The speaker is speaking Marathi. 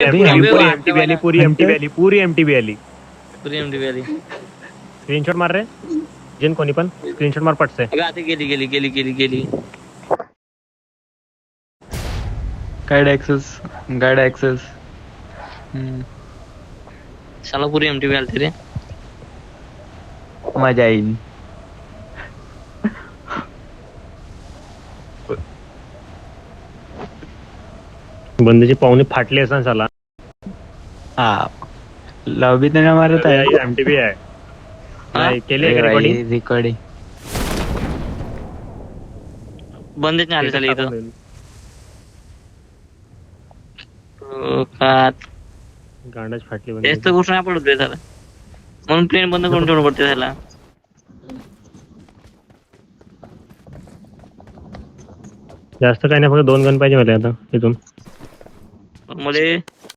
एमटीबी आली पूरी एमटीबी आली पूरी एमटीबी आली पुरी एमटीबी आली. स्क्रीनशॉट मार रे जिन कोणी पण स्क्रीनशॉट मार पटसे. अगं आता गेली गेली गेली गेली गेली. Guide access. शाला पुरी एमटीबी आलती रे. मजा येईल. बंदीची पाहुणे फाटली असं साला. हा लॉबी तर मारत आहे. एमटीबी आहे नाही केली रिकॉर्डिंग बंदच नाही आले चालेल इथं. गांडाच फाटली तेच तर गोष्ट नाही पडत रे त्याला, म्हणून प्लेन बंद करून ठेवणं पडते त्याला. जास्त काही नाही फक्त 2 गन पाहिजे मला आता इथून. मध्ये